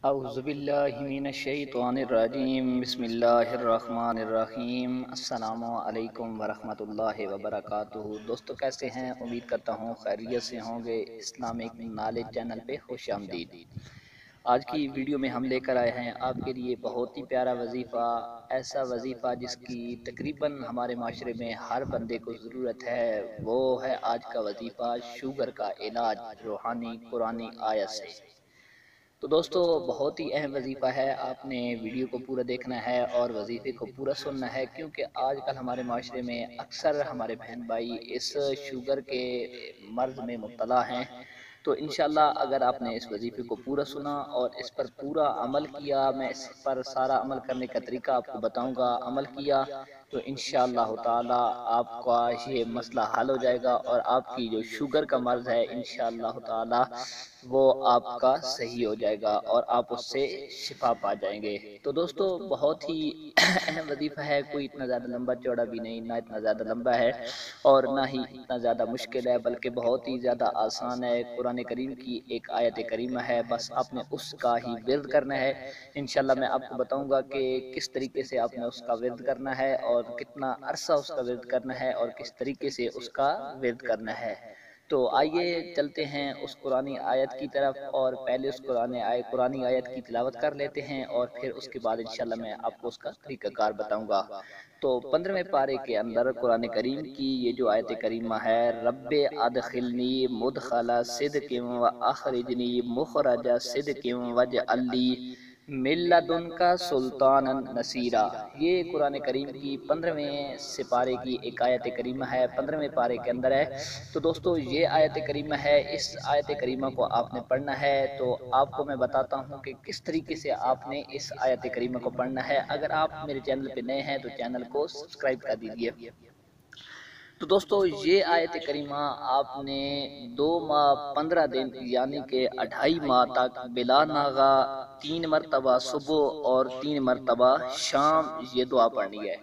اعوذ باللہ من الشیطان الرجیم، بسم اللہ الرحمن الرحیم۔ السلام علیکم ورحمۃ اللہ وبرکاتہ۔ دوستو کیسے ہیں؟ امید کرتا ہوں خیریت سے ہوں گے۔ اسلامک نالج چینل پہ خوش آمدید۔ آج کی ویڈیو میں ہم لے کر آئے ہیں آپ کے لیے بہت ہی پیارا وظیفہ، ایسا وظیفہ جس کی تقریباً ہمارے معاشرے میں ہر بندے کو ضرورت ہے۔ وہ ہے آج کا وظیفہ، شوگر کا علاج روحانی قرآنی آیت سے۔ تو دوستو بہت ہی اہم وظیفہ ہے، آپ نے ویڈیو کو پورا دیکھنا ہے اور وظیفے کو پورا سننا ہے، کیونکہ آج کل ہمارے معاشرے میں اکثر ہمارے بہن بھائی اس شوگر کے مرض میں مبتلا ہیں۔ تو انشاءاللہ اگر آپ نے اس وظیفے کو پورا سنا اور اس پر پورا عمل کیا، میں اس پر سارا عمل کرنے کا طریقہ آپ کو بتاؤں گا، عمل کیا تو انشاءاللہ تعالی آپ کا یہ مسئلہ حل ہو جائے گا اور آپ کی جو شوگر کا مرض ہے انشاءاللہ تعالی وہ آپ کا صحیح ہو جائے گا اور آپ اس سے شفا پا جائیں گے۔ تو دوستو بہت ہی اہم وظیفہ ہے، کوئی اتنا زیادہ لمبا چوڑا بھی نہیں، نہ اتنا زیادہ لمبا ہے اور نہ ہی اتنا زیادہ مشکل ہے، بلکہ بہت ہی زیادہ آسان ہے۔ قرآن کریم کی ایک آیت کریمہ ہے، بس آپ نے اس کا ہی ورد کرنا ہے۔ انشاءاللہ میں آپ کو بتاؤں گا کہ کس طریقے سے آپ نے اس کا ورد کرنا ہے اور کتنا عرصہ اس کا ورد کرنا ہے اور کس طریقے سے اس کا ورد کرنا ہے۔ تو آئیے چلتے ہیں اس قرآنی آیت کی طرف اور پہلے اس قرآنی آیت کی تلاوت کر لیتے ہیں اور پھر اس کے بعد انشاءاللہ میں آپ کو اس کا طریقہ کار بتاؤں گا۔ تو 15ویں پارے کے اندر قرآن کریم کی یہ جو آیت کریمہ ہے، رب ادخلنی مدخل صدق و اخرجنی مخرج صدق واجعل لی من لدنک سلطانا نصیرا، یہ قرآن کریم کی 15ویں سپارے کی ایک آیت کریمہ ہے، 15ویں پارے کے اندر ہے۔ تو دوستو یہ آیت کریمہ ہے، اس آیت کریمہ کو آپ نے پڑھنا ہے۔ تو آپ کو میں بتاتا ہوں کہ کس طریقے سے آپ نے اس آیت کریمہ کو پڑھنا ہے۔ اگر آپ میرے چینل پہ نئے ہیں تو چینل کو سبسکرائب کر دیجئے۔ تو دوستو یہ آیت کریمہ آپ نے 2 ماہ 15 دن یعنی کہ 2.5 ماہ تک بلا ناغہ 3 مرتبہ صبح اور 3 مرتبہ شام یہ دعا پڑھنی ہے،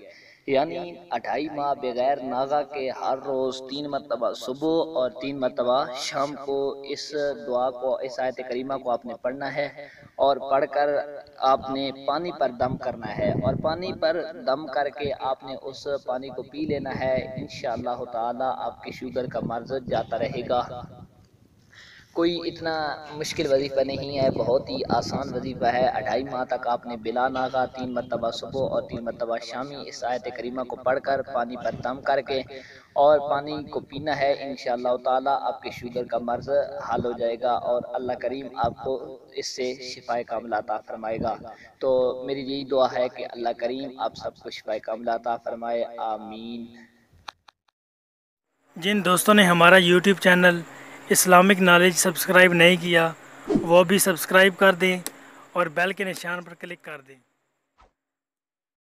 یعنی 2.5 ماہ بغیر ناغہ کے ہر روز 3 مرتبہ صبح اور 3 مرتبہ شام کو اس دعا کو، اس آیت کریمہ کو آپ نے پڑھنا ہے اور پڑھ کر آپ نے پانی پر دم کرنا ہے اور پانی پر دم کر کے آپ نے اس پانی کو پی لینا ہے۔ انشاءاللہ تعالی آپ کی شوگر کا مرض جاتا رہے گا۔ کوئی اتنا مشکل وظیفہ نہیں ہے، بہت ہی آسان وظیفہ ہے۔ 2.5 ماہ تک آپ نے بلا ناغہ 3 مرتبہ صبح اور 3 مرتبہ شامی اس آیت کریمہ کو پڑھ کر پانی پر دم کر کے اور پانی کو پینا ہے۔ انشاءاللہ تعالی آپ کے شوگر کا مرض حل ہو جائے گا اور اللہ کریم آپ کو اس سے شفا کاملہ عطا فرمائے گا۔ تو میری یہی دعا ہے کہ اللہ کریم آپ سب کو شفا کاملہ عطا فرمائے، آمین۔ جن دوستوں نے ہمارا YouTube channel Islamic knowledge subscribe نہیں کیا وہ بھی سبسکرائب کر دیں اور بیل کے نشان پر کلک کر دیں۔